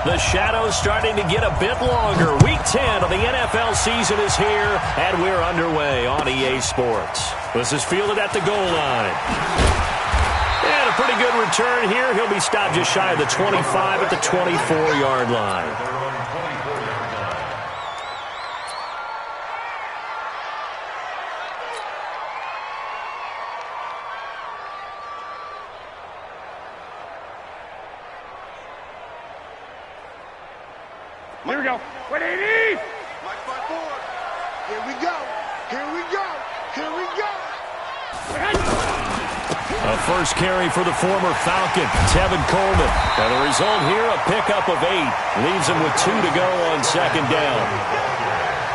The shadow's starting to get a bit longer. Week 10 of the NFL season is here, and we're underway on EA Sports. This is fielded at the goal line. And a pretty good return here. He'll be stopped just shy of the 25 at the 24-yard line. Here we go. 180! Mike by four. Here we go. Here we go. Here we go. A first carry for the former Falcon, Tevin Coleman. And the result here, a pickup of 8. Leaves him with 2 to go on second down.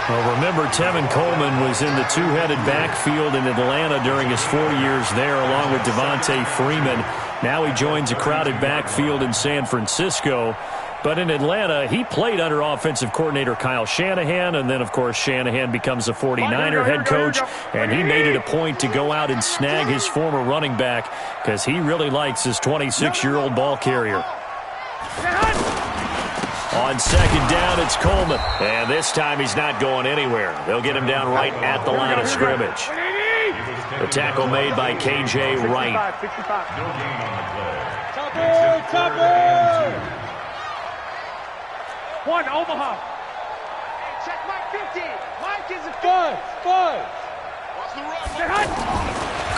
Well, remember, Tevin Coleman was in the two-headed backfield in Atlanta during his 4 years there, along with Devontae Freeman. Now he joins a crowded backfield in San Francisco. But in Atlanta, he played under offensive coordinator Kyle Shanahan, and then, of course, Shanahan becomes a 49er head coach, and he made it a point to go out and snag his former running back because he really likes his 26-year-old ball carrier. On second down, it's Coleman, and this time he's not going anywhere. They'll get him down right at the line of scrimmage. The tackle made by K.J. Wright. One, Omaha. Hey, check Mike 50. Mike is a Five. What's the run?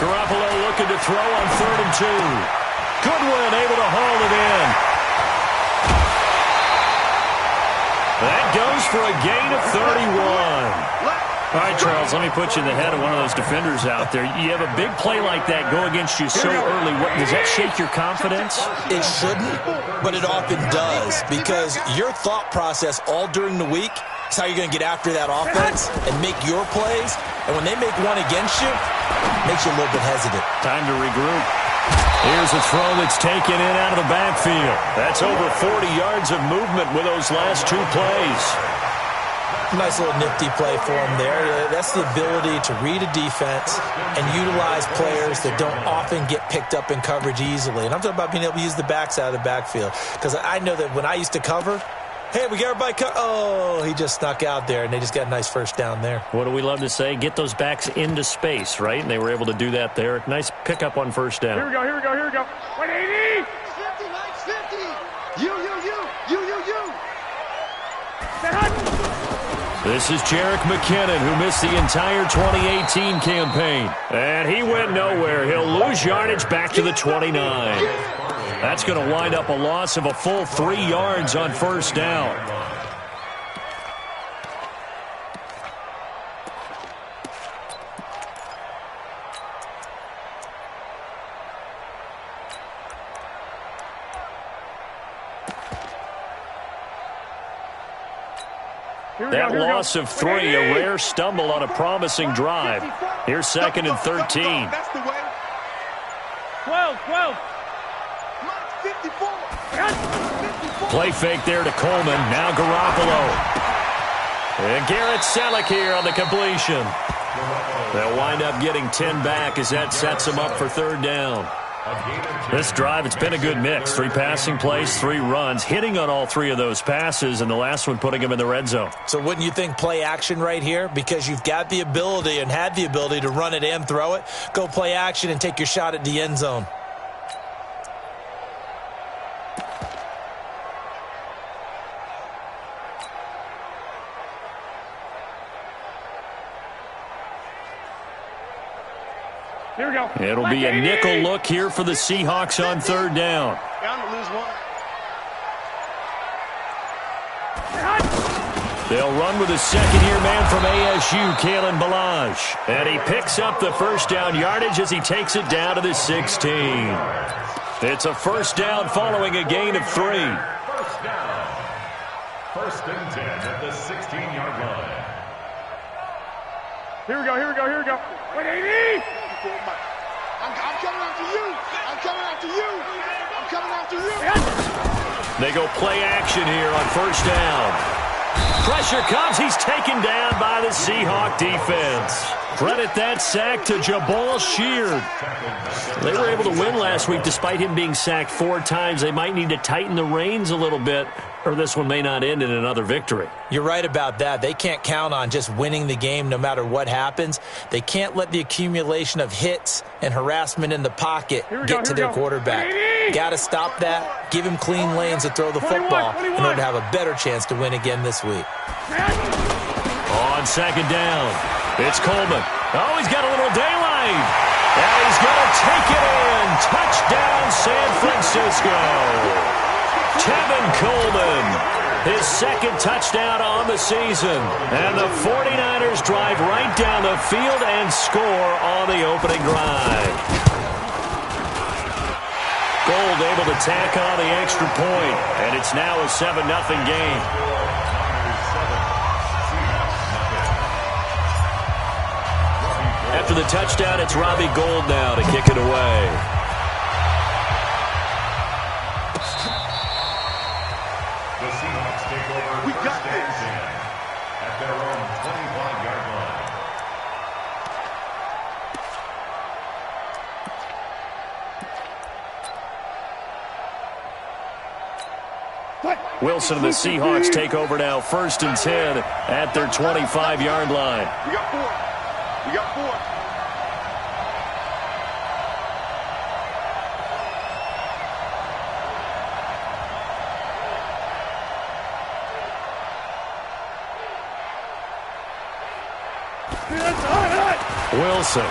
Garoppolo looking to throw on 3rd and 2. Goodwin able to haul it in. That goes for a gain of 31. All right, Charles, let me put you in the head of one of those defenders out there. You have a big play like that go against you so early. Does that shake your confidence? It shouldn't, but it often does, because your thought process all during the week is how you're going to get after that offense and make your plays. And when they make one against you, it makes you a little bit hesitant. Time to regroup. Here's a throw that's taken in out of the backfield. That's over 40 yards of movement with those last 2 plays. Nice little nifty play for him there. That's the ability to read a defense and utilize players that don't often get picked up in coverage easily. And I'm talking about being able to use the backs out of the backfield. Because I know that when I used to cover, hey, we got everybody oh, he just snuck out there, and they just got a nice first down there. What do we love to say? Get those backs into space, right? And they were able to do that there. Nice pickup on first down. Here we go. 180! 50, Mike's 50. You. This is Jerick McKinnon, who missed the entire 2018 campaign. And he went nowhere. He'll lose yardage back to the 29. That's going to wind up a loss of a full 3 yards on first down. That loss of 3, a rare stumble on a promising drive. Here's 2nd and 13. That's the way. 12. Mike 54. Play fake there to Coleman. Now Garoppolo. And Garrett Selleck here on the completion. They'll wind up getting 10 back as that sets them up for 3rd down. This drive, it's been a good mix. 3 passing plays, 3 runs, hitting on all 3 of those passes, and the last one putting him in the red zone. So wouldn't you think play action right here? Because you've got the ability and had the ability to run it and throw it. Go play action and take your shot at the end zone. Here we go. It'll be a nickel look here for the Seahawks on 3rd down. Bound to lose one. They'll run with a second-year man from ASU, Kalen Ballage. And he picks up the first down yardage as he takes it down to the 16. It's a first down following a gain of 3. First down. 1st and 10 at the 16-yard line. Here we go. 180! I'm coming after you. They go play action here on first down. Pressure comes. He's taken down by the Seahawk defense. Credit that sack to Jabal Sheard. They were able to win last week despite him being sacked 4 times. They might need to tighten the reins a little bit, or this one may not end in another victory. You're right about that. They can't count on just winning the game no matter what happens. They can't let the accumulation of hits and harassment in the pocket get to their quarterback. Got to stop that, give him clean lanes to throw the football in order to have a better chance to win again this week. On second down, it's Coleman. Oh, he's got a little daylight. And he's going to take it in. Touchdown, San Francisco. Tevin Coleman, his second touchdown on the season. And the 49ers drive right down the field and score on the opening drive. Gold able to tack on the extra point, and it's now a 7-0 game. After the touchdown, it's Robbie Gould now to kick it away. The Seahawks take over first and 10 at their own 25-yard line. Wilson and the Seahawks take over now, first and 10 at their 25-yard line. We got 4. We got 4. Wilson.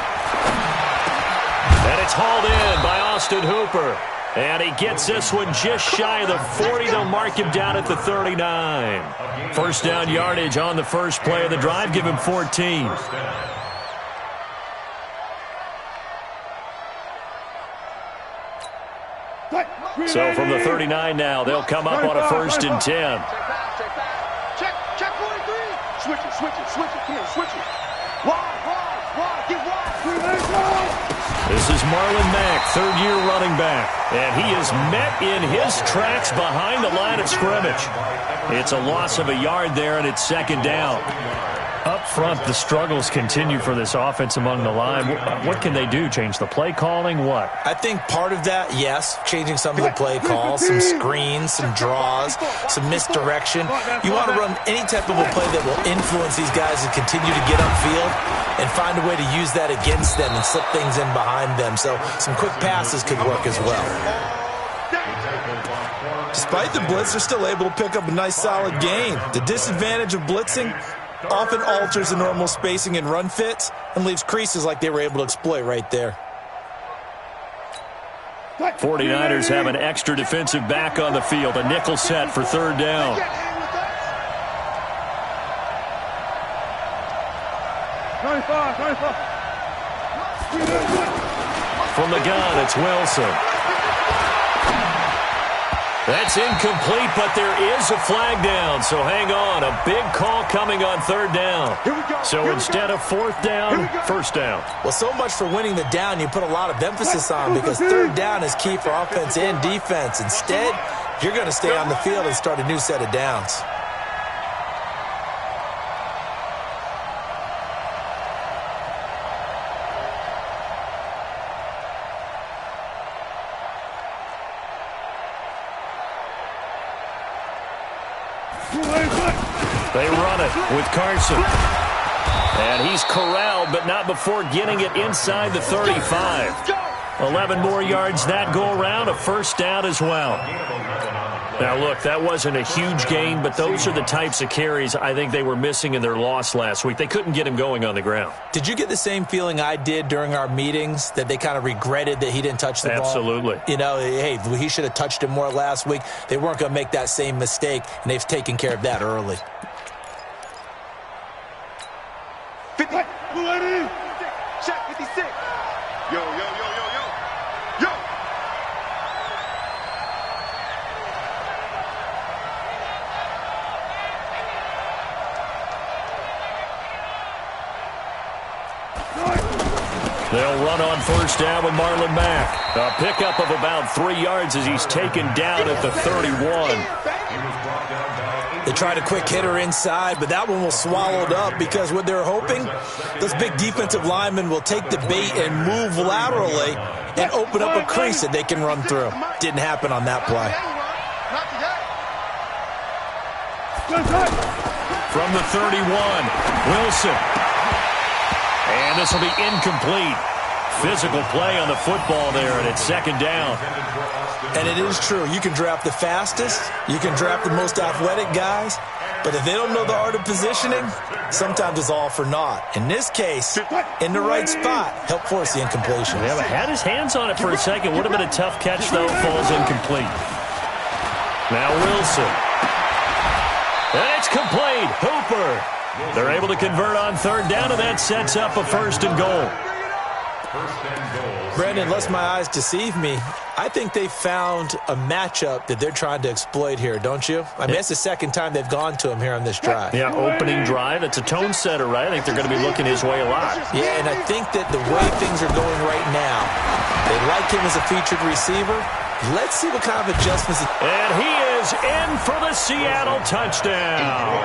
And it's hauled in by Austin Hooper. And he gets this one just shy of the 40. They'll mark him down at the 39. First down yardage on the first play of the drive. Give him 14. So from the 39 now, they'll come up on a first and 10. Check 43. Switch it. Come on, switch it. Wide, get wide. This is Marlon Mack, third-year running back. And he is met in his tracks behind the line of scrimmage. It's a loss of a yard there, and it's second down. Up front, the struggles continue for this offense among the line. What can they do? Change the play calling? What? I think part of that, yes, changing some of the play calls, some screens, some draws, some misdirection. You want to run any type of a play that will influence these guys and continue to get upfield and find a way to use that against them and slip things in behind them. So some quick passes could work as well. Despite the blitz, they're still able to pick up a nice solid gain. The disadvantage of blitzing often alters the normal spacing and run fits and leaves creases like they were able to exploit right there. 49ers have an extra defensive back on the field, a nickel set for third down. From the gun, it's Wilson. That's incomplete, but there is a flag down, so hang on. A big call coming on third down. So instead of fourth down, first down. Well, so much for winning the down you put a lot of emphasis on because third down is key for offense and defense. Instead, you're going to stay on the field and start a new set of downs. They run it with Carson. And he's corralled, but not before getting it inside the 35. 11 more yards that go around, a first down as well. Now, look, that wasn't a huge gain, but those are the types of carries I think they were missing in their loss last week. They couldn't get him going on the ground. Did you get the same feeling I did during our meetings, that they kind of regretted that he didn't touch the ball? Absolutely. You know, hey, he should have touched it more last week. They weren't going to make that same mistake, and they've taken care of that early. 50. Check 56. Yo. They'll run on first down with Marlon Mack. A pickup of about 3 yards as he's taken down at the 31. He was brought down by They tried a quick hitter inside, but that one was swallowed up because what they're hoping, those big defensive linemen will take the bait and move laterally and open up a crease that they can run through. Didn't happen on that play. From the 31, Wilson. And this will be incomplete. Physical play on the football there, and it's second down. And it is true. You can draft the fastest. You can draft the most athletic guys. But if they don't know the art of positioning, sometimes it's all for naught. In this case, in the right spot, help force the incompletion. Yeah, but had his hands on it for a second. Would have been a tough catch, though. Falls incomplete. Now Wilson. And it's complete. Hooper. They're able to convert on third down, and that sets up a first and goal. Brandon, lest my eyes deceive me, I think they found a matchup that they're trying to exploit here, don't you? I mean, it's the second time they've gone to him here on this drive. Yeah, opening drive. It's a tone setter, right? I think they're going to be looking his way a lot. Yeah, and I think that the way things are going right now, they like him as a featured receiver. Let's see what kind of adjustments. And he is in for the Seattle touchdown.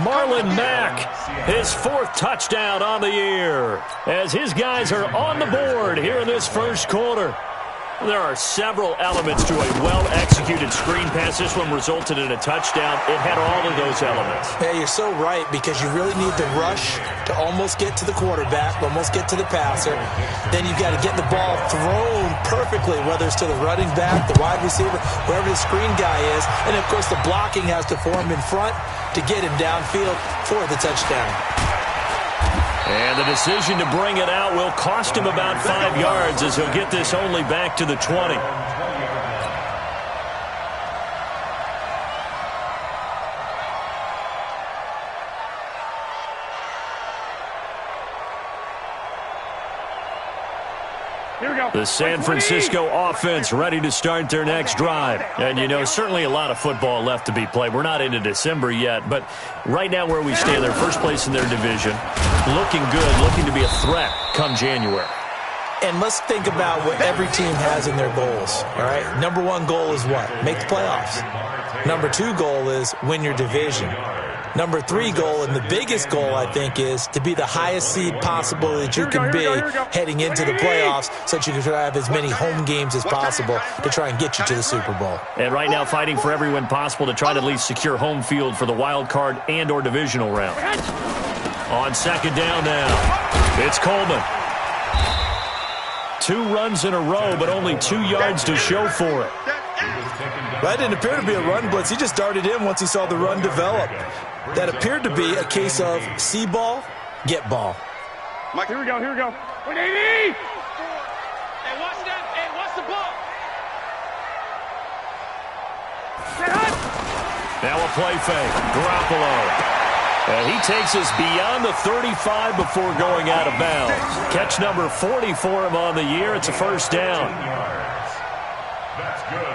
Marlon Mack, his fourth touchdown on the year, as his guys are on the board here in this first quarter. There are several elements to a well-executed screen pass. This one resulted in a touchdown. It had all of those elements. Yeah, you're so right, because you really need the rush to almost get to the quarterback, almost get to the passer. Then you've got to get the ball thrown perfectly, whether it's to the running back, the wide receiver, wherever the screen guy is. And, of course, the blocking has to form in front to get him downfield for the touchdown. And the decision to bring it out will cost him about 5 yards, as he'll get this only back to the 20. The San Francisco offense ready to start their next drive. And, you know, certainly a lot of football left to be played. We're not into December yet, but right now where we stand, they're first place in their division. Looking good, looking to be a threat come January. And let's think about what every team has in their goals, all right? Number one goal is what? Make the playoffs. Number two goal is win your division. Number three goal, and the biggest goal, I think, is to be the highest seed possible that you can be heading into the playoffs, so that you can try to have as many home games as possible to try and get you to the Super Bowl. And right now fighting for every win possible to try to at least secure home field for the wild card and or divisional round. On second down now, it's Coleman. 2 runs in a row, but only 2 yards to show for it. That didn't appear to be a run blitz. He just darted in once he saw the run develop. That appeared to be a case of see ball, get ball. Mike, here we go, here we go. 180! Hey, watch that. Hey, watch the ball. Now a play fake. Garoppolo. And he takes us beyond the 35 before going out of bounds. Catch number 40 for him on the year. It's a first down.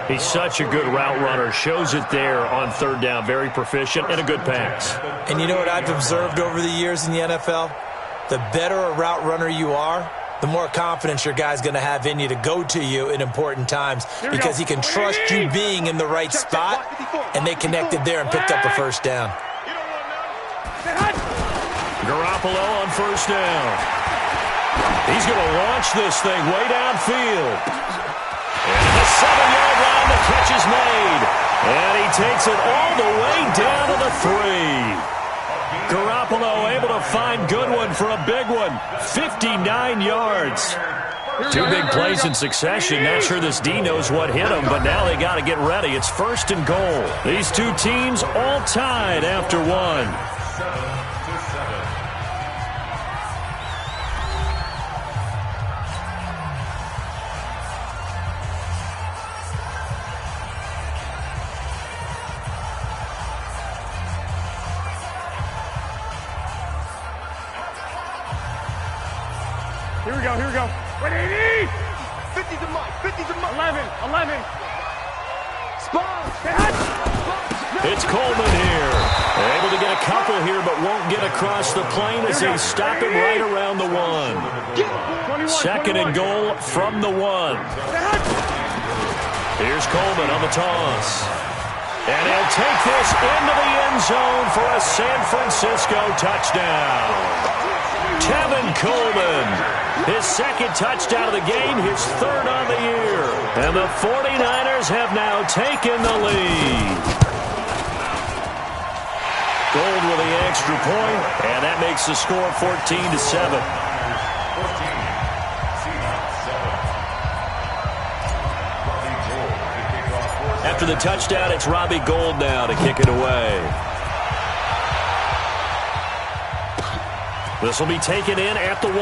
He's such a good route runner. Shows it there on third down. Very proficient and a good pass. And you know what I've observed over the years in the NFL? The better a route runner you are, the more confidence your guy's going to have in you to go to you in important times, because he can trust you being in the right spot, and they connected there and picked up a first down. Garoppolo on first down. He's going to launch this thing way downfield. And the 7-yard line, the catch is made. And he takes it all the way down to the 3. Garoppolo able to find Goodwin for a big one. 59 yards. 2 big plays in succession. Not sure this D knows what hit him, but now they got to get ready. It's first and goal. These two teams all tied after 1. Here we go, here we go. 180! 50 to Mike, 50 to Mike. 11. It's Coleman here. Able to get a couple here, but won't get across the plane as they stop him right around the 1. Second and goal from the 1. Here's Coleman on the toss. And he'll take this into the end zone for a San Francisco touchdown. Tevin Coleman, his second touchdown of the game, his third on the year. And the 49ers have now taken the lead. Gold with the extra point, and that makes the score 14-7. After the touchdown, it's Robbie Gould now to kick it away. This will be taken in at the 1.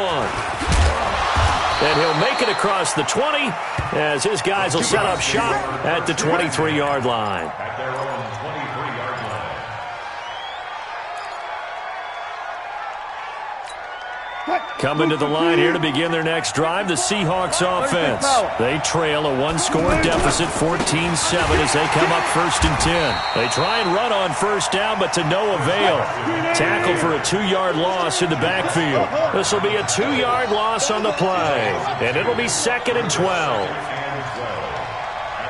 And he'll make it across the 20 as his guys will set up shop at the 23-yard line. At their own 23-yard line. Coming to the line here to begin their next drive, the Seahawks offense. They trail a one-score deficit, 14-7, as they come up 1st and 10. They try and run on first down, but to no avail. Tackled for a 2-yard loss in the backfield. This will be a 2-yard loss on the play, and it'll be 2nd and 12.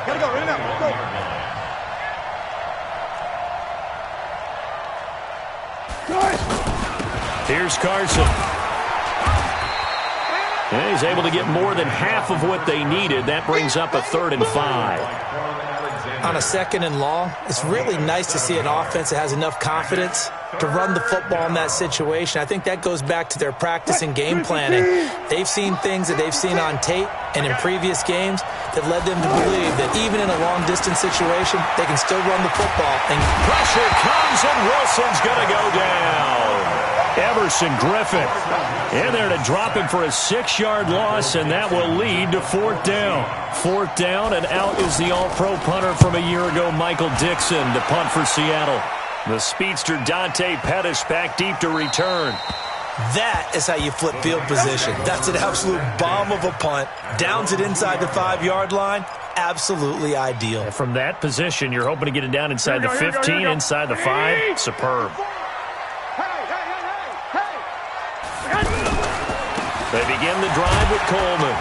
Gotta go, right now. Go. Here's Carson. And he's able to get more than half of what they needed. That brings up a 3rd and 5. On a 2nd and long, it's really nice to see an offense that has enough confidence to run the football in that situation. I think that goes back to their practice and game planning. They've seen things that they've seen on tape and in previous games that led them to believe that even in a long-distance situation, they can still run the football. And pressure comes, and Wilson's going to go down. Everson Griffin in there to drop him for a 6-yard loss, and that will lead to 4th down. 4th down, and out is the all-pro punter from a year ago, Michael Dixon, to punt for Seattle. The speedster Dante Pettis back deep to return. That is how you flip field position. That's an absolute bomb of a punt. Downs it inside the 5-yard line. Absolutely ideal. And from that position, you're hoping to get it down inside the 15, inside the 5. Superb. They begin the drive with Coleman.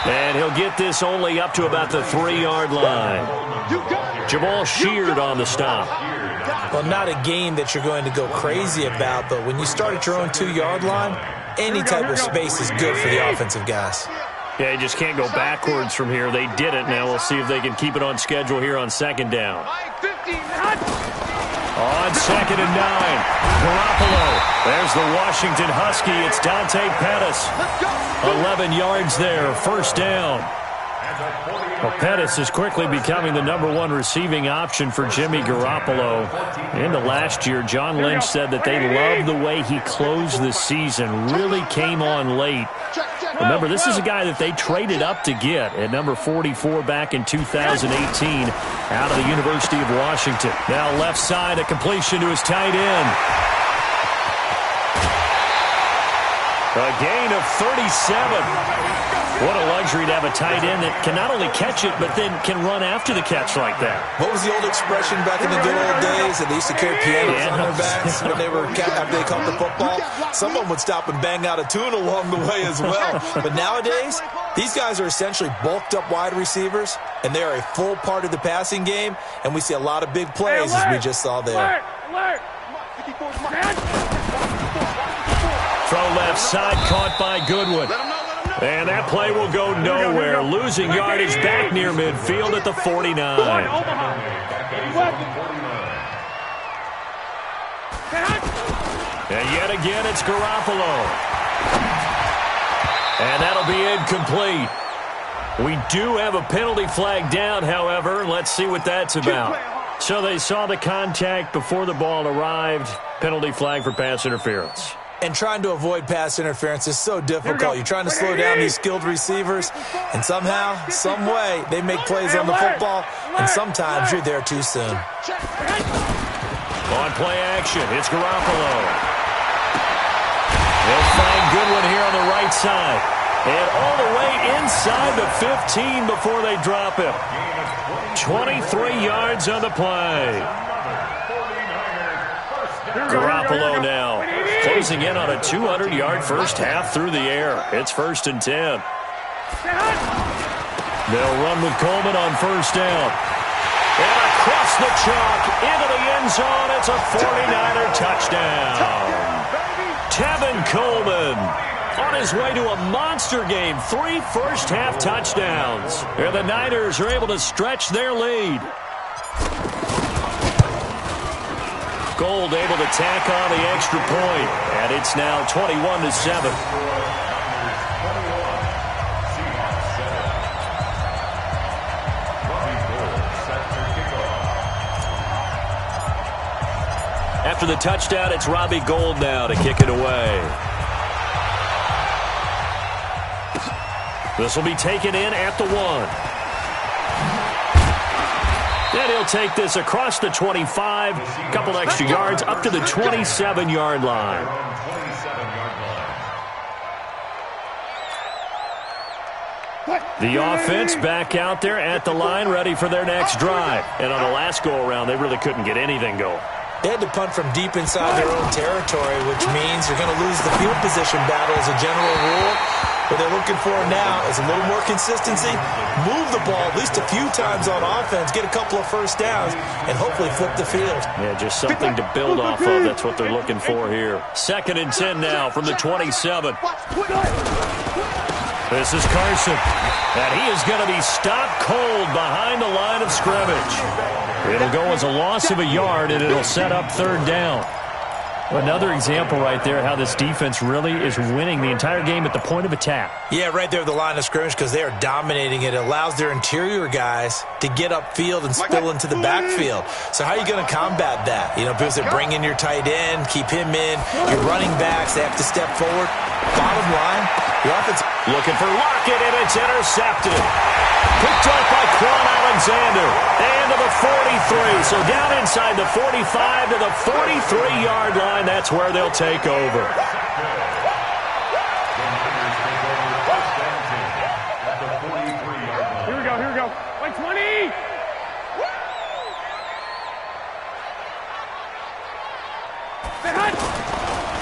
And he'll get this only up to about the 3-yard line. Jamal Sheard on the stop. Well, not a game that you're going to go crazy about, but when you start at your own 2-yard line, any type of space is good for the offensive guys. Yeah, you just can't go backwards from here. They did it. Now we'll see if they can keep it on schedule here on 2nd down. On 2nd and 9, Garoppolo. There's the Washington Husky. It's Dante Pettis. 11 yards there, 1st down. Well, Pettis is quickly becoming the #1 receiving option for Jimmy Garoppolo. Into last year, John Lynch said that they loved the way he closed the season, really came on late. Remember, this is a guy that they traded up to get at number 44 back in 2018 out of the University of Washington. Now left side, a completion to his tight end. A gain of 37. What a luxury to have a tight end that can not only catch it, but then can run after the catch like that. What was the old expression back in the good old days that they used to carry pianos on their backs when they were after they caught the football? Someone would stop and bang out a tune along the way as well. But nowadays, these guys are essentially bulked up wide receivers, and they are a full part of the passing game, and we see a lot of big plays as we just saw there. Throw left side, caught by Goodwin. And that play will go nowhere. Losing yardage back near midfield at the 49. And yet again, it's Garoppolo. And that'll be incomplete. We do have a penalty flag down, however. Let's see what that's about. So they saw the contact before the ball arrived. Penalty flag for pass interference. And trying to avoid pass interference is so difficult. You're trying to slow down these skilled receivers, and somehow, some way, they make plays on the football, and sometimes you're there too soon. On play action, it's Garoppolo. They'll find Goodwin here on the right side. And all the way inside the 15 before they drop him. 23 yards on the play. Garoppolo now closing in on a 200-yard first half through the air. It's 1st and 10. They'll run with Coleman on 1st down. And across the chalk into the end zone. It's a 49er touchdown. Tevin Coleman on his way to a monster game. 3 first-half touchdowns. And the Niners are able to stretch their lead. Gold able to tack on the extra point. And it's now 21-7. After the touchdown, it's Robbie Gould now to kick it away. This will be taken in at the 1. And he'll take this across the 25, a couple extra yards, up to the 27-yard line. The offense back out there at the line, ready for their next drive. And on the last go-around, they really couldn't get anything going. They had to punt from deep inside their own territory, which means you're going to lose the field position battle as a general rule. What they're looking for now is a little more consistency, move the ball at least a few times on offense, get a couple of first downs, and hopefully flip the field. Yeah, just something to build off of. That's what they're looking for here. 2nd and 10 now from the 27. This is Carson, and he is going to be stopped cold behind the line of scrimmage. It'll go as a loss of a yard, and it'll set up 3rd down. Another example right there how this defense really is winning the entire game at the point of attack. Yeah, right there at the line of scrimmage because they are dominating it. It allows their interior guys to get upfield and spill into the backfield. So how are you going to combat that? You know, because they bring in your tight end, keep him in. Your running backs, they have to step forward. Bottom line, your offense looking for Lockett, and it's intercepted. Picked up by Quan Alexander. And to the 43. So down inside the 45 to the 43-yard line. That's where they'll take over. Here we go. Like 20.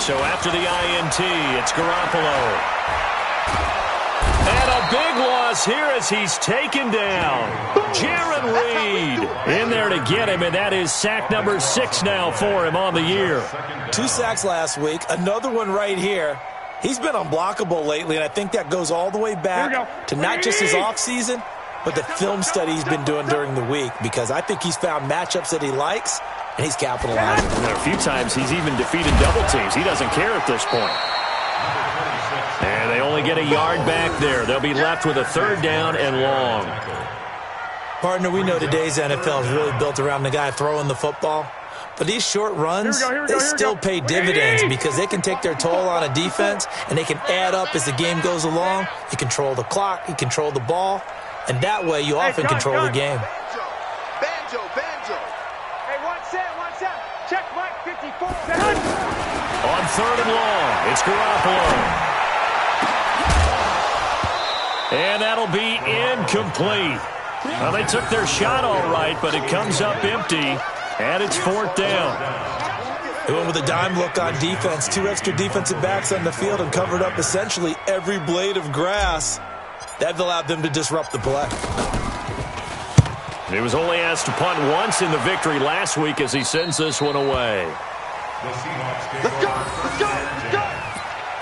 So after the INT, it's Garoppolo. And a big loss here as he's taken down. Jaron Reed in there to get him, and that is sack number 6 now for him on the year. 2 sacks last week, another one right here. He's been unblockable lately, and I think that goes all the way back to not just his offseason, but the film study he's been doing during the week, because I think he's found matchups that he likes, and he's capitalizing. And a few times he's even defeated double teams. He doesn't care at this point. And they only get a yard back there. They'll be left with a 3rd down and long. Partner, we know today's NFL is really built around the guy throwing the football. But these short runs, they still pay dividends because they can take their toll on a defense, and they can add up as the game goes along. You control the clock, you control the ball, and that way you often control the game. Banjo. Hey, one set. Check Mike 54. On 3rd and long, it's Garoppolo. And that'll be incomplete. Well, they took their shot all right, but it comes up empty, and it's 4th down. They went with a dime look on defense. 2 extra defensive backs on the field and covered up essentially every blade of grass. That allowed them to disrupt the play. He was only asked to punt once in the victory last week as he sends this one away. The Seahawks take over first and 10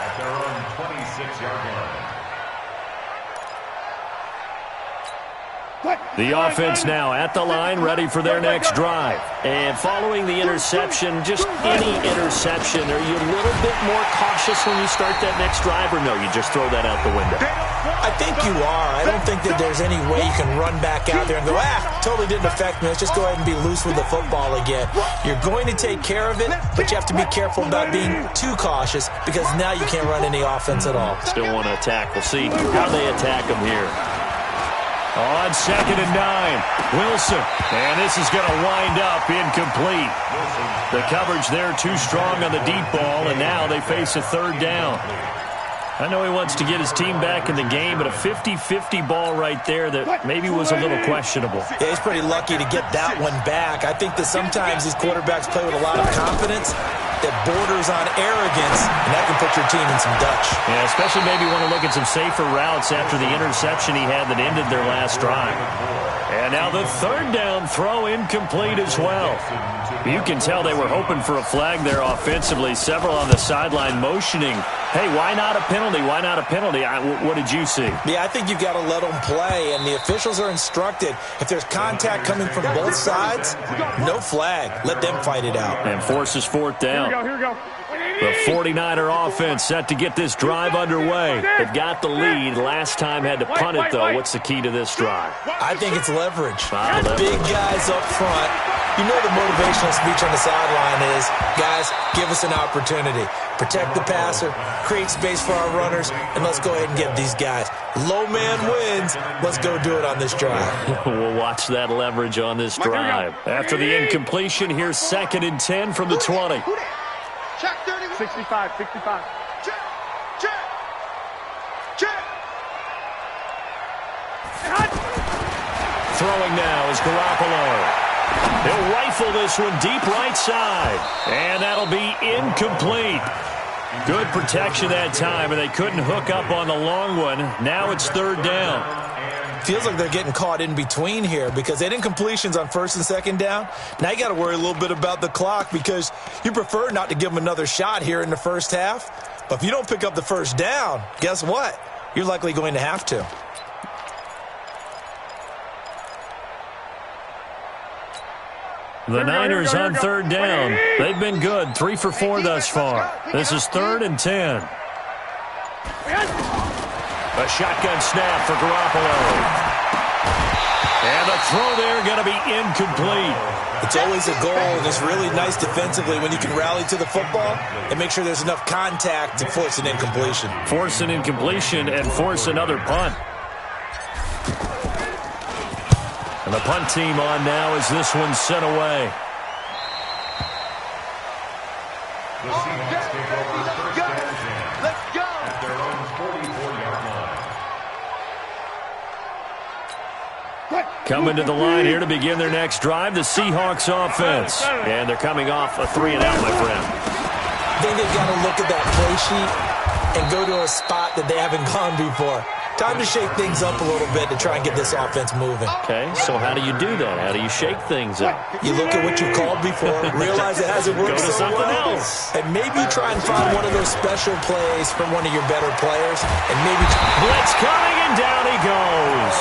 at their own 26-yard line. The offense now at the line, ready for their next drive. And following the interception, just any interception, are you a little bit more cautious when you start that next drive, or no, you just throw that out the window? I think you are. I don't think that there's any way you can run back out there and go, totally didn't affect me. Let's just go ahead and be loose with the football again. You're going to take care of it, but you have to be careful about being too cautious because now you can't run any offense at all. Still want to attack. We'll see how they attack them here. On 2nd and 9, Wilson. And this is going to wind up incomplete. The coverage there too strong on the deep ball, and now they face a 3rd down. I know he wants to get his team back in the game, but a 50-50 ball right there that maybe was a little questionable. Yeah, he's pretty lucky to get that one back. I think that sometimes these quarterbacks play with a lot of confidence. that borders on arrogance, and that can put your team in some Dutch. Yeah, especially maybe want to look at some safer routes after the interception he had that ended their last drive. And now the third down throw incomplete as well. You can tell they were hoping for a flag there offensively. Several on the sideline motioning, hey, why not a penalty? Why not a penalty? What did you see? Yeah, I think you've got to let them play, and the officials are instructed, if there's contact coming from both sides, no flag. Let them fight it out. And forces fourth down. Here we go. The 49er offense set to get this drive underway. They've got the lead. Last time had to punt it, though. What's the key to this drive? I think it's leverage. Leverage. Big guys up front. You know the motivational speech on the sideline is, guys, give us an opportunity. Protect the passer, create space for our runners, and let's go ahead and get these guys. Low man wins. Let's go do it on this drive. We'll watch that leverage on this drive. After the incompletion, here's 2nd and 10 from the 20. Check 65. Check. Throwing now is Garoppolo. He'll rifle this one deep right side. And that'll be incomplete. Good protection that time, and they couldn't hook up on the long one. Now it's 3rd down. Feels like they're getting caught in between here because they didn't completions on 1st and 2nd down. Now you got to worry a little bit about the clock because you prefer not to give them another shot here in the first half. But if you don't pick up the 1st down, guess what? You're likely going to have to. The Niners on 3rd down. They've been good, 3 for 4 thus far. This is 3rd and 10. A shotgun snap for Garoppolo. And the throw there going to be incomplete. It's always a goal, and it's really nice defensively when you can rally to the football and make sure there's enough contact to force an incompletion. Force an incompletion and force another punt. And the punt team on now as this one's sent away. The Seahawks take over 1st and 10. Let's go. At their own 44-yard line. Coming to the line here to begin their next drive, the Seahawks offense. And thee coming off a 3-and-out, my friend. I think they've got to look at that play sheet and go to a spot that they haven't gone before. Time to shake things up a little bit to try and get this offense moving. Okay, so how do you do that? How do you shake things up? You look at what you've called before, realize it hasn't worked Go to so something well, else. and maybe try and find one of those special plays from one of your better players, and maybe... Blitz coming, and down he goes.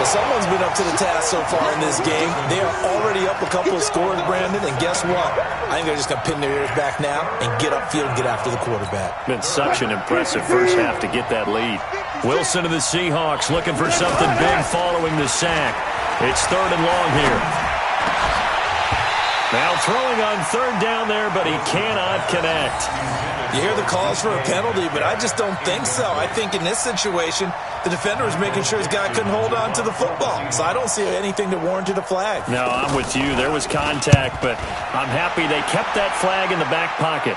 Well, someone's been up to the task so far in this game. They are already up a couple of scores, Brandon, and guess what? I think they're just going to pin their ears back now and get upfield and get after the quarterback. Been such an impressive first half to get that lead. Wilson of the Seahawks looking for something big following the sack. It's 3rd and long here. Now throwing on 3rd down there, but he cannot connect. You hear the calls for a penalty, but I just don't think so. I think in this situation, the defender was making sure his guy couldn't hold on to the football. So I don't see anything that warranted a flag. No, I'm with you. There was contact, but I'm happy they kept that flag in the back pocket.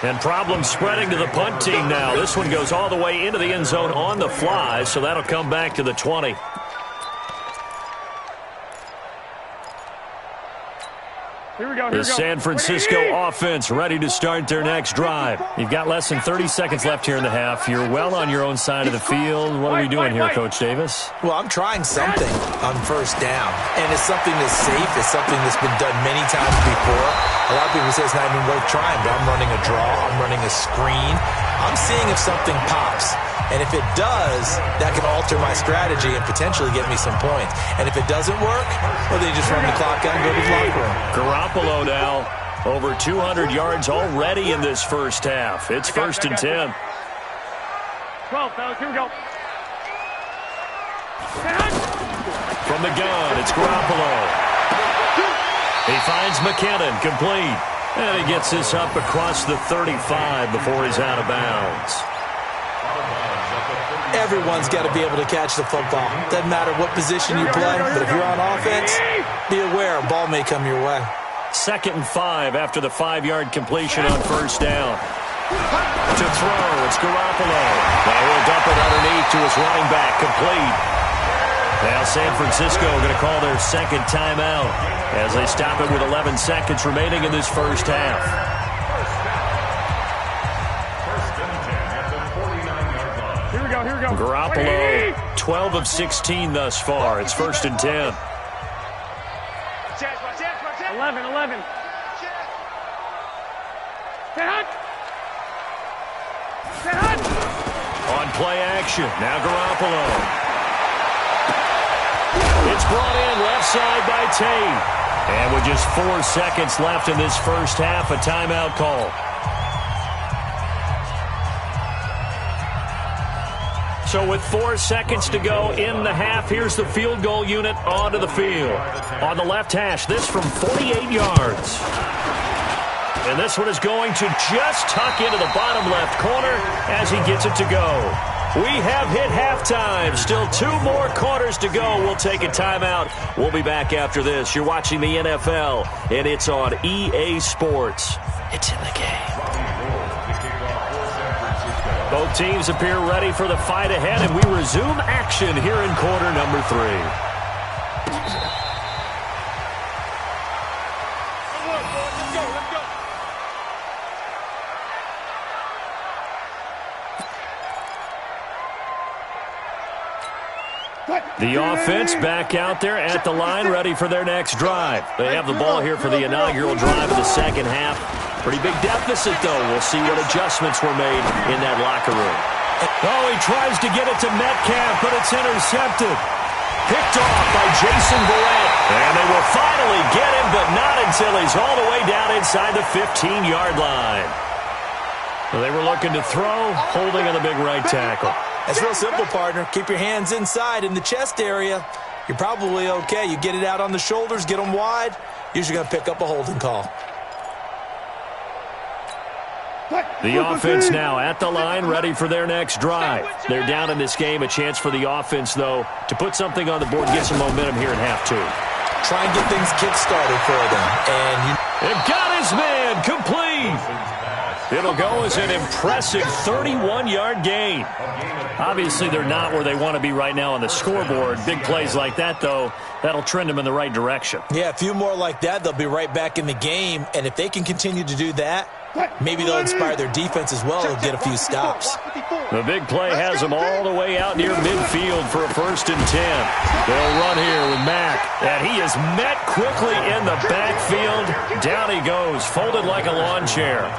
And problems spreading to the punt team now. This one goes all the way into the end zone on the fly, so that'll come back to the 20. Here we go. The San Francisco offense ready to start their next drive. You've got less than 30 seconds left here in the half. You're well on your own side of the field. What are we doing here, Coach Davis? Well, I'm trying something on 1st down, and it's something that's safe. It's something that's been done many times before. A lot of people say it's not even worth trying, but I'm running a draw. I'm running a screen. I'm seeing if something pops. And if it does, that can alter my strategy and potentially get me some points. And if it doesn't work, well, then you just run the clock out and go to the locker room. Garoppolo now over 200 yards already in this first half. It's 1st and 10. 12, fellas. Here we go. From the gun, it's Garoppolo. He finds McKinnon, complete. And he gets this up across the 35 before he's out of bounds. Everyone's got to be able to catch the football. Doesn't matter what position you play, but if you're on offense, be aware a ball may come your way. 2nd and 5 after the 5-yard completion on 1st down. To throw, it's Garoppolo. Now he'll dump it underneath to his running back, complete. Now San Francisco going to call their second timeout as they stop it with 11 seconds remaining in this first half. Here we go, here we go. Garoppolo, 12 of 16 thus far. It's 1st and 10. 11. On play action, now Garoppolo. It's brought in left side by Tate. And with just 4 seconds left in this first half, a timeout call. So with 4 seconds to go in the half, here's the field goal unit onto the field. On the left hash, this from 48 yards. And this one is going to just tuck into the bottom left corner as he gets it to go. We have hit halftime. Still 2 more quarters to go. We'll take a timeout. We'll be back after this. You're watching the NFL, and it's on EA Sports. It's in the game. Both teams appear ready for the fight ahead, and we resume action here in quarter number 3. The offense back out there at the line, ready for their next drive. They have the ball here for the inaugural drive of the second half. Pretty big deficit, though. We'll see what adjustments were made in that locker room. Oh, he tries to get it to Metcalf, but it's intercepted. Picked off by Jason Verrett. And they will finally get him, but not until he's all the way down inside the 15-yard line. Well, they were looking to throw, holding on the big right tackle. That's real simple, partner. Keep your hands inside in the chest area. You're probably okay. You get it out on the shoulders, get them wide. Usually going to pick up a holding call. The offense now at the line, ready for their next drive. They're down in this game. A chance for the offense, though, to put something on the board and get some momentum here in half 2. Try and get things kick-started for them. And they've got his man complete. It'll go as an impressive 31-yard gain. Obviously, they're not where they want to be right now on the scoreboard. Big plays like that, though, that'll trend them in the right direction. Yeah, a few more like that, they'll be right back in the game. And if they can continue to do that, maybe they'll inspire their defense as well and get a few stops. The big play has them all the way out near midfield for a 1st and 10. They'll run here with Mack. And he is met quickly in the backfield. Down he goes, folded like a lawn chair.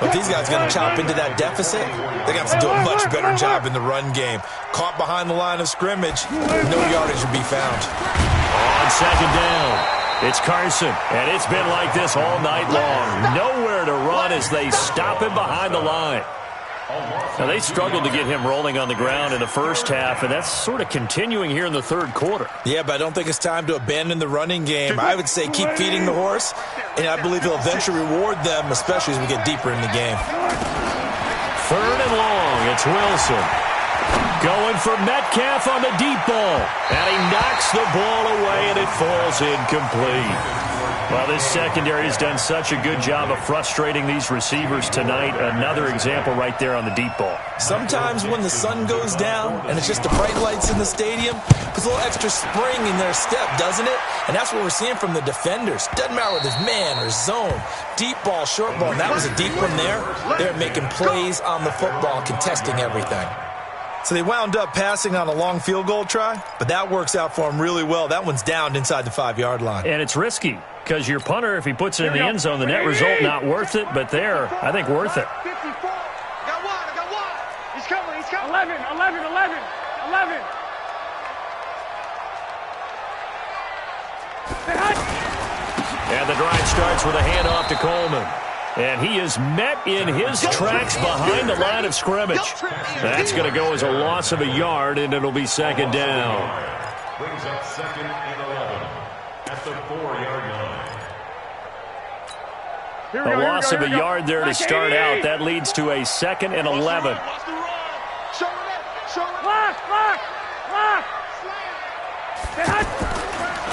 But these guys going to chop into that deficit. They got to do a much better job in the run game. Caught behind the line of scrimmage, no yardage to be found. On second down, it's Carson, and it's been like this all night long. Nowhere to run as they stop him behind the line. Now, they struggled to get him rolling on the ground in the first half, and that's sort of continuing here in the third quarter. Yeah, but I don't think it's time to abandon the running game. I would say keep feeding the horse, and I believe he'll eventually reward them, especially as we get deeper in the game. 3rd and long, it's Wilson. Going for Metcalf on the deep ball, and he knocks the ball away, and it falls incomplete. Well, this secondary has done such a good job of frustrating these receivers tonight. Another example right there on the deep ball. Sometimes when the sun goes down and it's just the bright lights in the stadium, puts a little extra spring in their step, doesn't it? And that's what we're seeing from the defenders. Doesn't matter whether it's man or zone, deep ball, short ball. And that was a deep one there. They're making plays on the football, contesting everything. So they wound up passing on a long field goal try, but that works out for them really well. That one's downed inside the 5-yard line. And it's risky because your punter, if he puts it in the end zone, the net result not worth it, but there, I think worth it. 54. I got one. He's coming. 11. And the drive starts with a handoff to Coleman. And he is met in his tracks behind the line of scrimmage. That's going to go as a loss of a yard, and it'll be second down. Brings up 2nd and 11 at the 4-yard line. A loss of a yard there to start out. That leads to a 2nd and 11.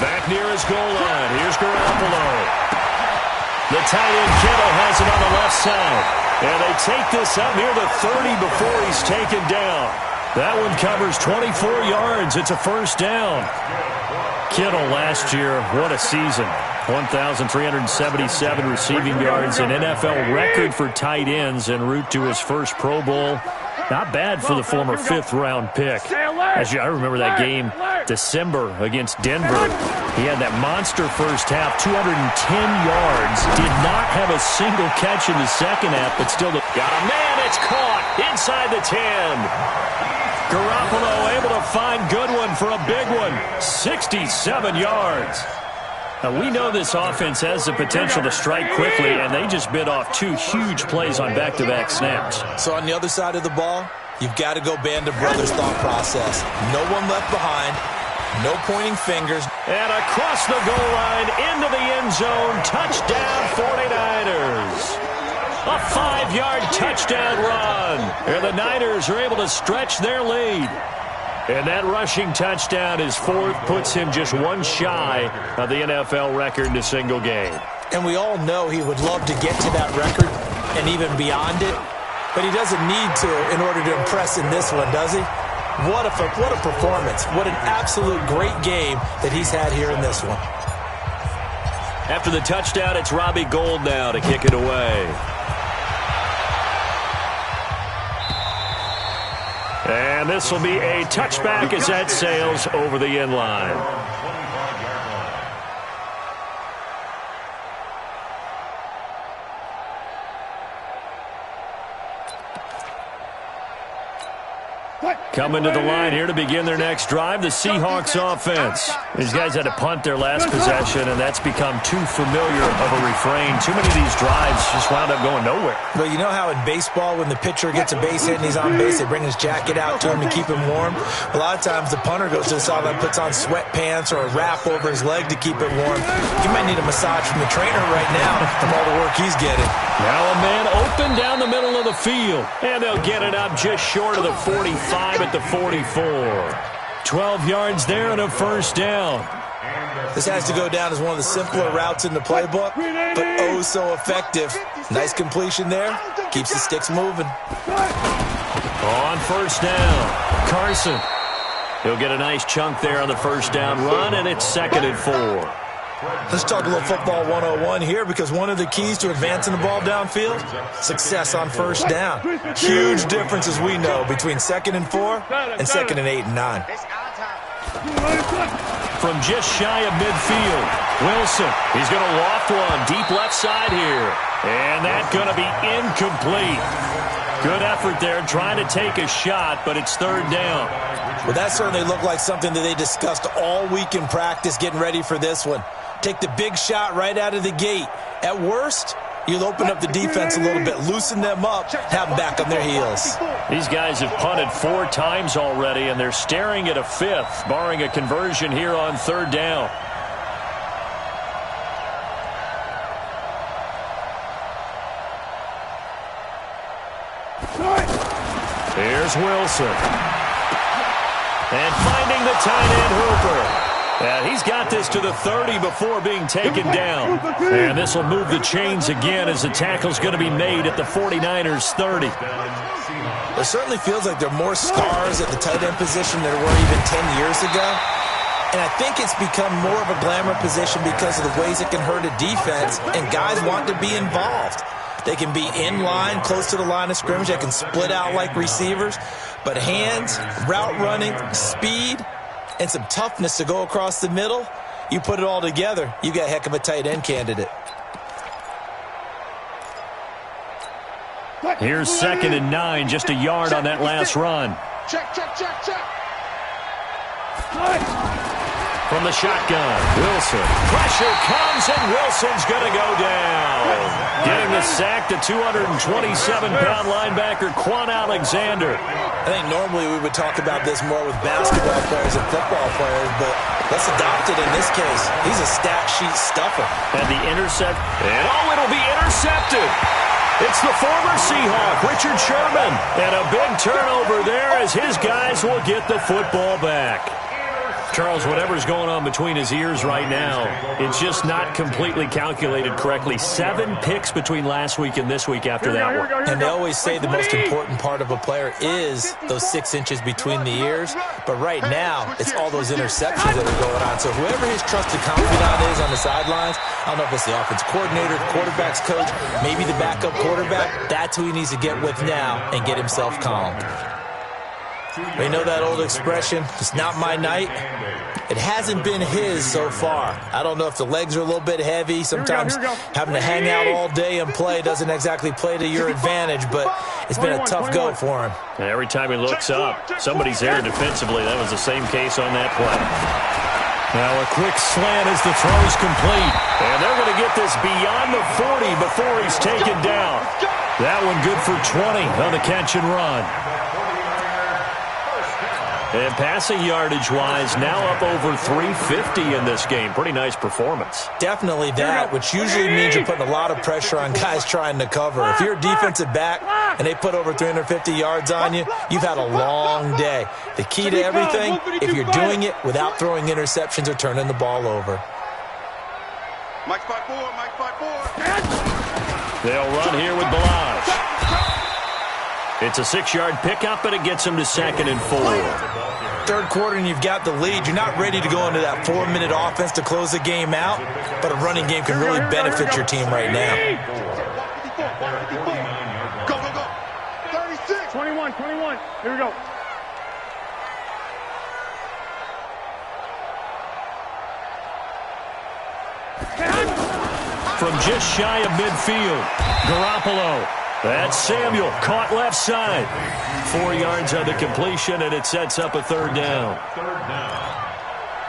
Back near his goal line. Here's Garoppolo. The tight end Kittle has it on the left side. And they take this up near the 30 before he's taken down. That one covers 24 yards. It's a first down. Kittle last year, what a season. 1,377 receiving yards, an NFL record for tight ends en route to his first Pro Bowl. Not bad for the former fifth-round pick. Actually, I remember that game, December against Denver. He had that monster first half, 210 yards. Did not have a single catch in the second half, but still got a man. It's caught inside the 10. Garoppolo able to find Goodwin for a big one, 67 yards. Now, we know this offense has the potential to strike quickly, and they just bit off two huge plays on back-to-back snaps. So on the other side of the ball, you've got to go Band of Brothers thought process. No one left behind, no pointing fingers. And across the goal line, into the end zone, touchdown 49ers. A 5-yard touchdown run. And the Niners are able to stretch their lead. And that rushing touchdown, his fourth, puts him just one shy of the NFL record in a single game. And we all know he would love to get to that record and even beyond it, but he doesn't need to in order to impress in this one, does he? What a performance. What an absolute great game that he's had here in this one. After the touchdown, it's Robbie Gould now to kick it away. And this will be a touchback as that sails over the end line. Coming to the line here to begin their next drive, the Seahawks offense. These guys had to punt their last possession, and that's become too familiar of a refrain. Too many of these drives just wound up going nowhere. Well, you know how in baseball when the pitcher gets a base hit and he's on base, they bring his jacket out to him to keep him warm? A lot of times the punter goes to the sideline, puts on sweatpants or a wrap over his leg to keep it warm. You might need a massage from the trainer right now from all the work he's getting. Now a man open down the middle of the field, and they'll get it up just short of the 45 at the 44. 12 yards there and a first down. This has to go down as one of the simpler routes in the playbook, but oh so effective. Nice completion there. Keeps the sticks moving. On first down, Carson. He'll get a nice chunk there on the first down run, and it's 2nd and 4. Let's talk a little football 101 here, because one of the keys to advancing the ball downfield, success on first down. Huge difference, as we know, between 2nd and 4 and 2nd and 8 and 9. From just shy of midfield, Wilson. He's going to loft one deep left side here. And that's going to be incomplete. Good effort there trying to take a shot, but it's 3rd down. Well, that certainly looked like something that they discussed all week in practice getting ready for this one. Take the big shot right out of the gate. At worst, you'll open up the defense a little bit, loosen them up, have them back on their heels. These guys have punted 4 times already, and they're staring at a 5th, barring a conversion here on 3rd down. Here's Wilson. And finding the tight end Hooper. And he's got this to the 30 before being taken down. And this will move the chains again as the tackle's going to be made at the 49ers 30. It certainly feels like there are more stars at the tight end position than there were even 10 years ago. And I think it's become more of a glamour position because of the ways it can hurt a defense, and guys want to be involved. They can be in line, close to the line of scrimmage. They can split out like receivers. But hands, route running, speed, and some toughness to go across the middle, you put it all together, you got a heck of a tight end candidate. Here's 2nd and 9, just a yard on that last run. Check. From the shotgun, Wilson. Pressure comes, and Wilson's going to go down. Getting the sack, the 227-pound linebacker, Quan Alexander. I think normally we would talk about this more with basketball players and football players, but let's adopt it in this case. He's a stat sheet stuffer. And the intercept, and it'll be intercepted. It's the former Seahawk, Richard Sherman. And a big turnover there as his guys will get the football back. Charles, whatever's going on between his ears right now, it's just not completely calculated correctly. 7 picks between last week and this week after that one. And they always say the most important part of a player is those 6 inches between the ears. But right now, it's all those interceptions that are going on. So whoever his trusted confidant is on the sidelines, I don't know if it's the offense coordinator, the quarterback's coach, maybe the backup quarterback, that's who he needs to get with now and get himself calmed. We know that old expression, it's not my night. It hasn't been his so far. I don't know if the legs are a little bit heavy. Sometimes having to hang out all day and play doesn't exactly play to your advantage, but it's been a tough go for him. And every time he looks up, somebody's there defensively. That was the same case on that play. Now a quick slant as the throw's complete. And they're going to get this beyond the 40 before he's taken down. That one good for 20 on the catch and run. And passing yardage-wise, now up over 350 in this game. Pretty nice performance. Definitely that, which usually means you're putting a lot of pressure on guys trying to cover. If you're a defensive back and they put over 350 yards on you, you've had a long day. The key to everything, if you're doing it without throwing interceptions or turning the ball over. Mike 5-4, Mike 5-4. They'll run here with Balazs. It's a 6-yard pickup, but it gets them to 2nd and 4. Third quarter and you've got the lead. You're not ready to go into that 4-minute offense to close the game out, but a running game can really benefit your team right now. Go, go, go. 36. 21. Here we go. From just shy of midfield, Garoppolo. That's Samuel, caught left side. 4 yards on the completion, and it sets up a 3rd down.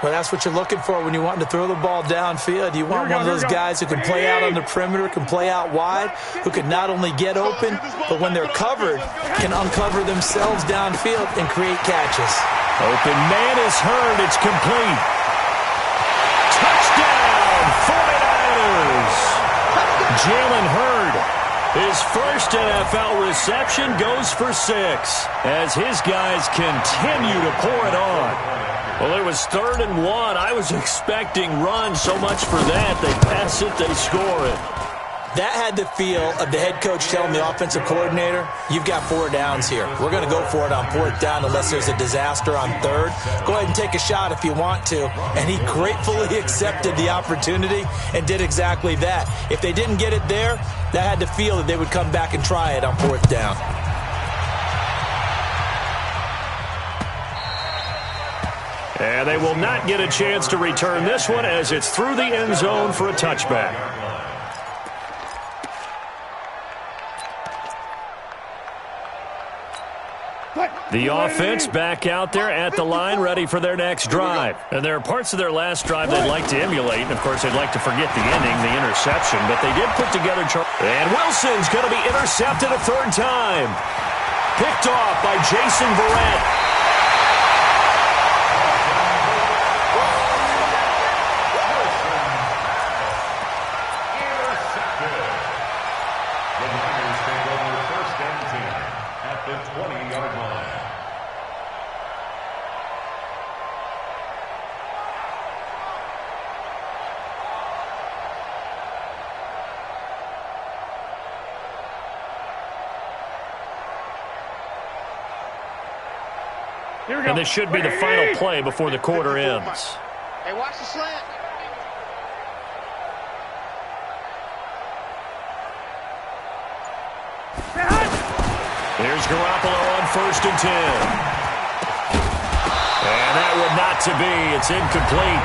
Well, that's what you're looking for when you want to throw the ball downfield. You want one of those guys who can play out on the perimeter, can play out wide, who can not only get open, but when they're covered, can uncover themselves downfield and create catches. Open man is heard. It's complete. Touchdown, 49ers. Jalen Hurd. His first NFL reception goes for 6 as his guys continue to pour it on. Well, it was 3rd and 1. I was expecting run, so much for that. They pass it, they score it. That had the feel of the head coach telling the offensive coordinator, you've got 4 downs here. We're going to go for it on 4th down unless there's a disaster on 3rd. Go ahead and take a shot if you want to. And he gratefully accepted the opportunity and did exactly that. If they didn't get it there, that had the feel that they would come back and try it on 4th down. And they will not get a chance to return this one as it's through the end zone for a touchback. The offense back out there at the line, ready for their next drive. And there are parts of their last drive they'd like to emulate. And, of course, they'd like to forget the ending, the interception. But they did put together... And Wilson's going to be intercepted a 3rd time. Picked off by Jason Verrett. And this should be the final play before the quarter ends. Hey, watch the slant. Here's Garoppolo on 1st and 10. And that would not to be. It's incomplete.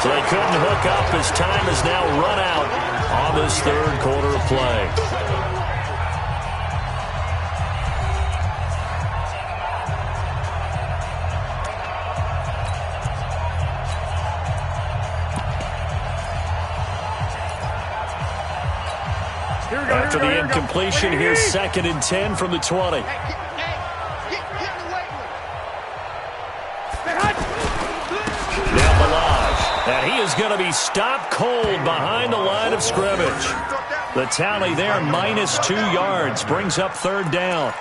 So they couldn't hook up as time is now run out on this 3rd quarter of play. After the incompletion, here's 2nd and 10 from the 20. Now Balazs, and he is going to be stopped cold behind the line of scrimmage. The tally there, -2 yards, brings up 3rd down.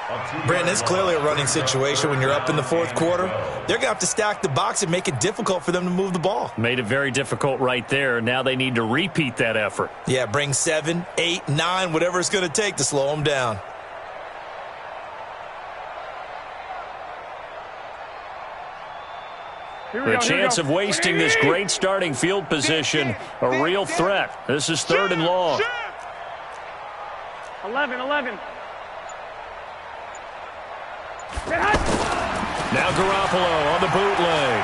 Brandon, it's clearly a running situation when you're up in the 4th quarter. They're going to have to stack the box and make it difficult for them to move the ball. Made it very difficult right there. Now they need to repeat that effort. Yeah, bring 7, 8, 9, whatever it's going to take to slow them down. The chance of wasting this great starting field position, a real threat. This is 3rd and long. 11. Now Garoppolo on the bootleg.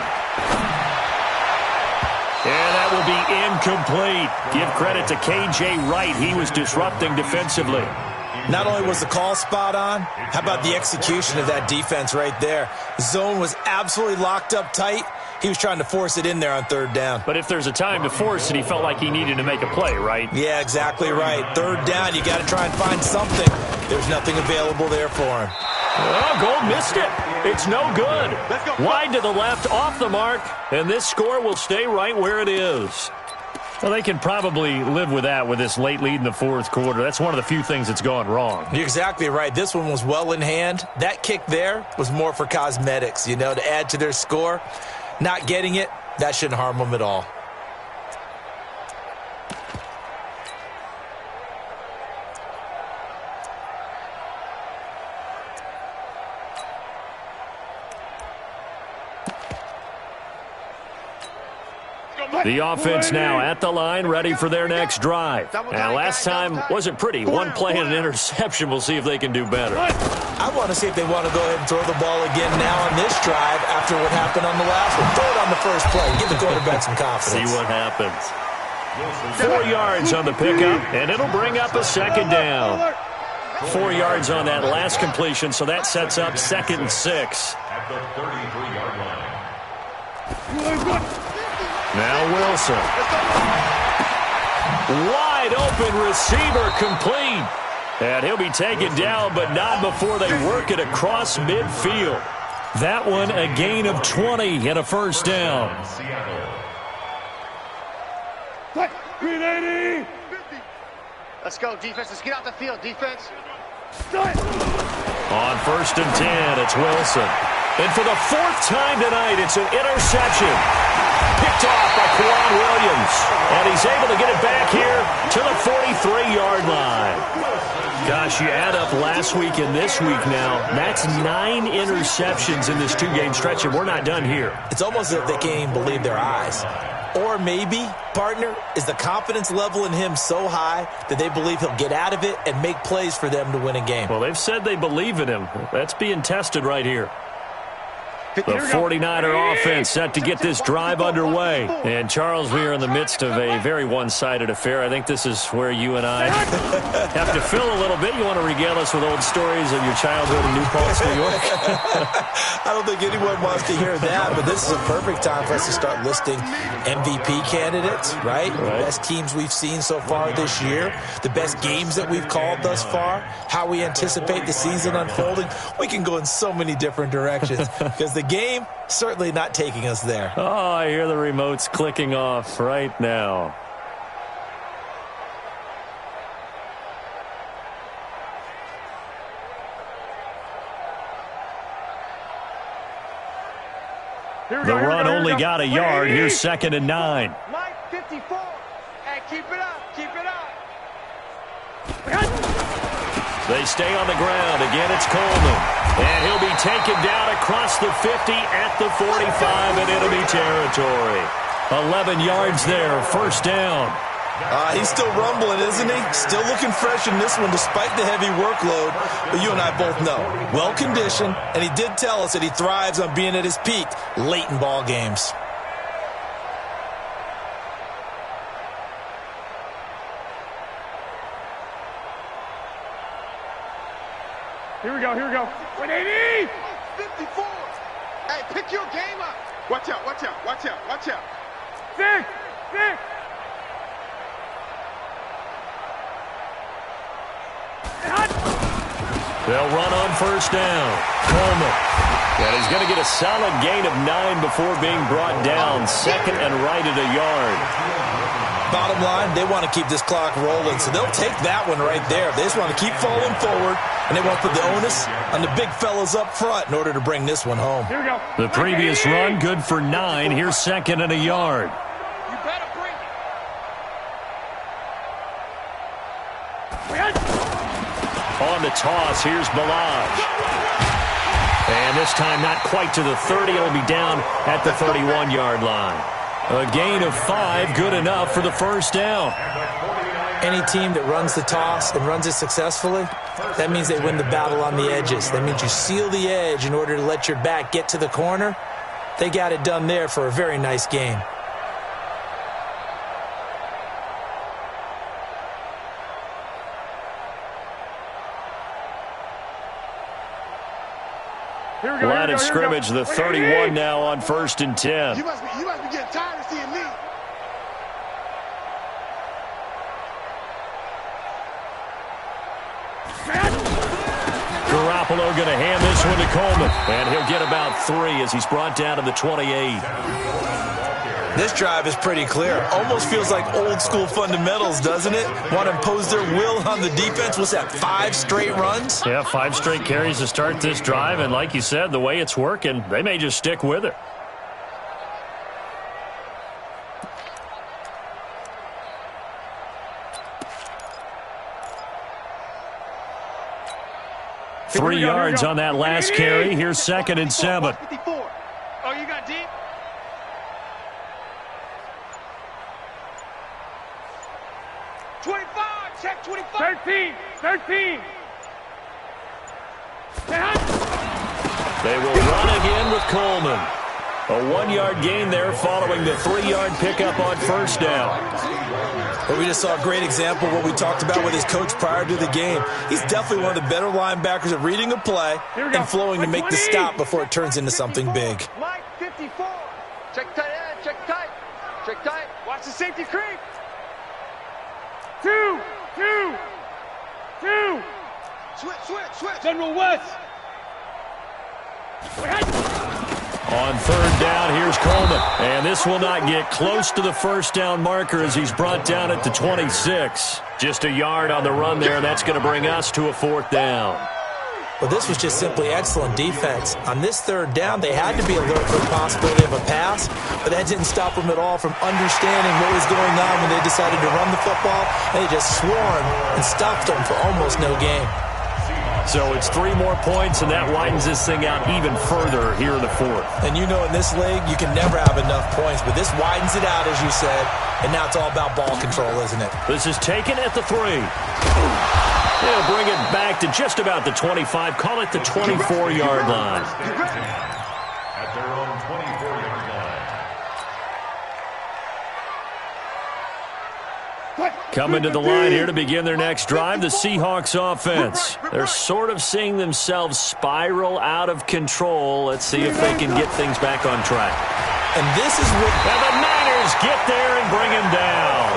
And that will be incomplete. Give credit to K.J. Wright. He was disrupting defensively. Not only was the call spot on, how about the execution of that defense right there? The zone was absolutely locked up tight. He was trying to force it in there on 3rd down. But if there's a time to force it, he felt like he needed to make a play, right? Yeah, exactly right. 3rd down, you got to try and find something. There's nothing available there for him. Oh, Gold missed it. It's no good. Wide to the left, off the mark, and this score will stay right where it is. Well, they can probably live with that with this late lead in the 4th quarter. That's one of the few things that's gone wrong. You're exactly right. This one was well in hand. That kick there was more for cosmetics, you know, to add to their score. Not getting it, that shouldn't harm them at all. The offense now at the line, ready for their next drive. Now, last time wasn't pretty. One play and an interception. We'll see if they can do better. I want to see if they want to go ahead and throw the ball again now on this drive after what happened on the last one. Throw it on the first play. Give the quarterback some confidence. See what happens. 4 yards on the pickup, and it'll bring up a 2nd down. 4 yards on that last completion, so that sets up 2nd and 6. At the 33-yard line. Now Wilson. Wide open receiver complete. And he'll be taken down, but not before they work it across midfield. That one a gain of 20 and a 1st down. Let's go, defense. Let's get out the field, defense. On 1st and 10, it's Wilson. And for the 4th time tonight, it's an interception. Picked off by Kwan Williams. And he's able to get it back here to the 43-yard line. Gosh, you add up last week and this week now, that's 9 interceptions in this 2-game stretch, and we're not done here. It's almost as if they can't even believe their eyes. Or maybe, partner, is the confidence level in him so high that they believe he'll get out of it and make plays for them to win a game. Well, they've said they believe in him. That's being tested right here. The 49er offense set to get this drive underway. And, Charles, we are in the midst of a very one-sided affair. I think this is where you and I have to fill a little bit. You want to regale us with old stories of your childhood in New Paltz, New York? I don't think anyone wants to hear that, but this is a perfect time for us to start listing MVP candidates, right? The best teams we've seen so far this year, the best games that we've called thus far, how we anticipate the season unfolding. We can go in so many different directions because the game certainly not taking us there. Oh, I hear the remotes clicking off right now. The run only got a yard. Here's 2nd and 9. Mike, 54. Hey, keep it up. Keep it up. They stay on the ground. Again, it's Coleman. And he'll be taken down across the 50 at the 45 in enemy territory. 11 yards there, 1st down. He's still rumbling, isn't he? Still looking fresh in this one despite the heavy workload. But you and I both know, well-conditioned, and he did tell us that he thrives on being at his peak late in ball games. Here we go. 180! 54. Hey, pick your game up. Watch out. 6! They'll run on 1st down. Coleman. And he's going to get a solid gain of 9 before being brought down. 2nd and right at a yard. Bottom line, they want to keep this clock rolling, so they'll take that one right there. They just want to keep falling forward, and they want to put the onus on the big fellas up front in order to bring this one home. Here we go. The previous run, good for 9. Here's 2nd and a yard. You better bring it. On the toss, here's Balaj. And this time not quite to the 30. It'll be down at the 31-yard line. A gain of 5, good enough for the first down. Any team that runs the toss and runs it successfully, that means they win the battle on the edges. That means you seal the edge in order to let your back get to the corner. They got it done there for a very nice game. Line of scrimmage, the 31 now on 1st and 10. You must be getting tired of seeing me. Garoppolo going to hand this one to Coleman. And he'll get about 3 as he's brought down to the 28. This drive is pretty clear. Almost feels like old school fundamentals, doesn't it? Want to impose their will on the defense. What's that, 5 straight runs? Yeah, 5 straight carries to start this drive. And like you said, the way it's working, they may just stick with it. Three yards on that last carry. Here's 2nd and 7. Oh, you got deep? Check 25. 13. They will run again with Coleman. A 1-yard gain there following the 3-yard pickup on 1st down. But we just saw a great example of what we talked about with his coach prior to the game. He's definitely one of the better linebackers at reading a play and flowing to make the stop before it turns into something big. Mike 54. Check tight end. Check tight. Check tight. Watch the safety creep. 2. Switch. General West. On 3rd down, here's Coleman. And this will not get close to the first down marker as he's brought down at the 26. Just a yard on the run there, and that's going to bring us to a 4th down. Well, this was just simply excellent defense. On this 3rd down, they had to be alert for the possibility of a pass, but that didn't stop them at all from understanding what was going on when they decided to run the football. They just swarmed and stopped them for almost no gain. So it's 3 more points, and that widens this thing out even further here in the 4th. And you know in this league, you can never have enough points, but this widens it out, as you said, and now it's all about ball control, isn't it? This is taken at the 3. They'll bring it back to just about the 25. Call it the 24-yard line. At their own 24-yard line. Coming to the line here to begin their next drive, the Seahawks offense. They're sort of seeing themselves spiral out of control. Let's see if they can get things back on track. And this is what... And the Niners get there and bring him down.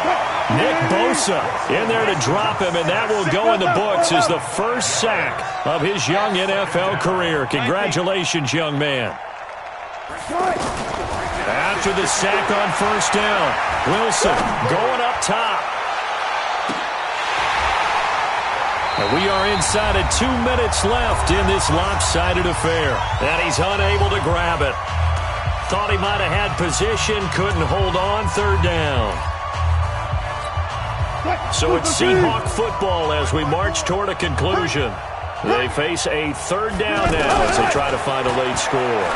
Nick Bosa in there to drop him, and that will go in the books as the first sack of his young NFL career. Congratulations, young man. After the sack on 1st down, Wilson going up top. And we are inside of 2 minutes left in this lopsided affair. And he's unable to grab it. Thought he might have had position, couldn't hold on, 3rd down. So it's Seahawk football as we march toward a conclusion. They face a 3rd down now as they try to find a late score.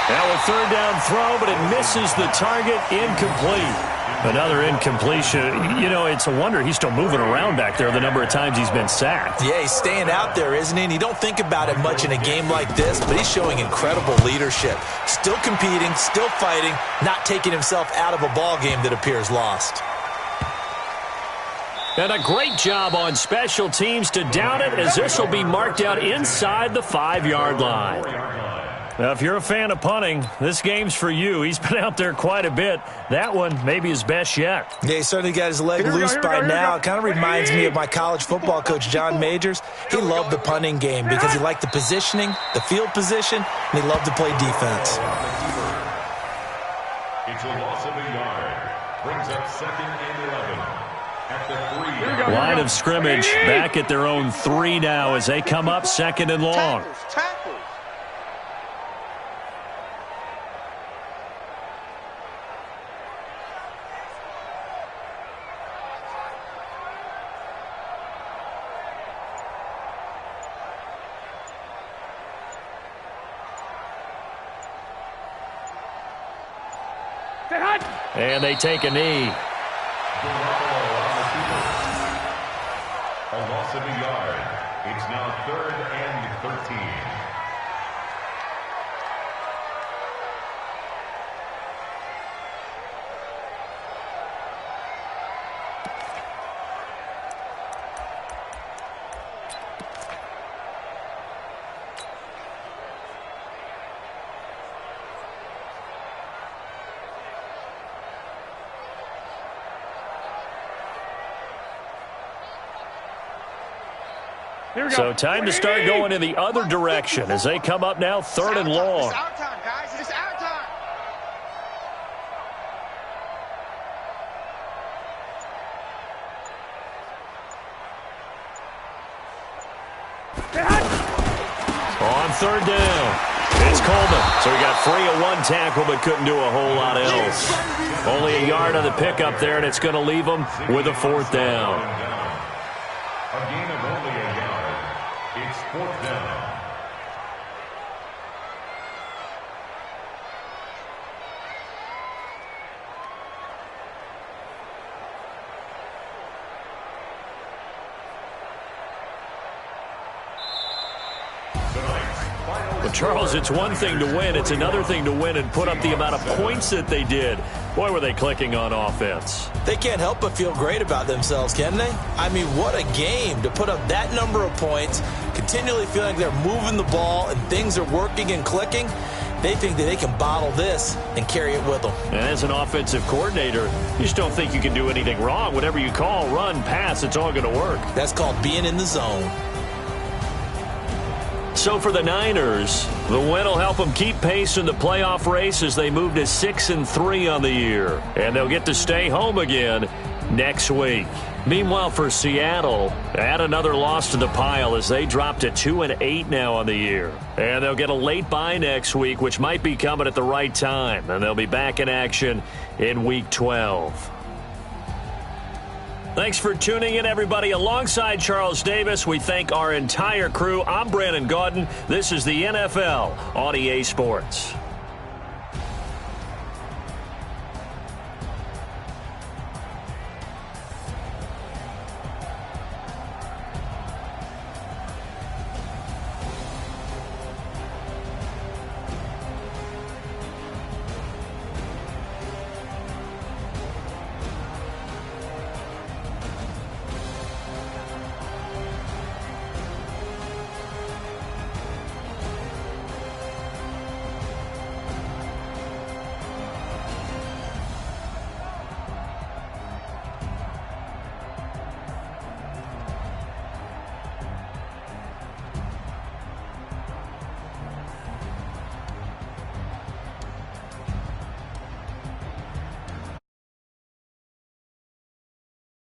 Now a 3rd down throw, but it misses the target, incomplete. Another incompletion. You know, it's a wonder he's still moving around back there the number of times he's been sacked. Yeah, he's staying out there, isn't he? And you don't think about it much in a game like this, but he's showing incredible leadership. Still competing, still fighting, not taking himself out of a ball game that appears lost. And a great job on special teams to down it, as this will be marked out inside the 5-yard line. Now, if you're a fan of punting, this game's for you. He's been out there quite a bit. That one maybe his best yet. Yeah, he certainly got his leg loose by now. It kind of reminds me of my college football coach, John Majors. He loved the punting game because he liked the positioning, the field position, and he loved to play defense. It's a loss of a yard. Brings up 2nd and 11 at the 3. Line of scrimmage back at their own 3 now as they come up 2nd and long. Tackles. And they take a knee. A loss of a yard. It's now 3rd and 13. So time to start going in the other direction as they come up now 3rd and long. It's our time, guys. It's our time. On 3rd down, it's Coleman. So he got free of 1 tackle but couldn't do a whole lot else. Only a yard on the pickup there, and it's going to leave him with a 4th down. A gain of only a yard. It's 4th down. But Charles, it's one thing to win. It's another thing to win and put up the amount of points that they did. Boy, were they clicking on offense. They can't help but feel great about themselves, can they? I mean, what a game to put up that number of points, continually feeling like they're moving the ball and things are working and clicking. They think that they can bottle this and carry it with them. And as an offensive coordinator, you just don't think you can do anything wrong. Whatever you call, run, pass, it's all going to work. That's called being in the zone. So for the Niners, the win will help them keep pace in the playoff race as they move to 6-3 on the year. And they'll get to stay home again next week. Meanwhile, for Seattle, add another loss to the pile as they drop to 2-8 now on the year. And they'll get a late bye next week, which might be coming at the right time. And they'll be back in action in Week 12. Thanks for tuning in, everybody. Alongside Charles Davis, we thank our entire crew. I'm Brandon Gaudin. This is the NFL on EA Sports.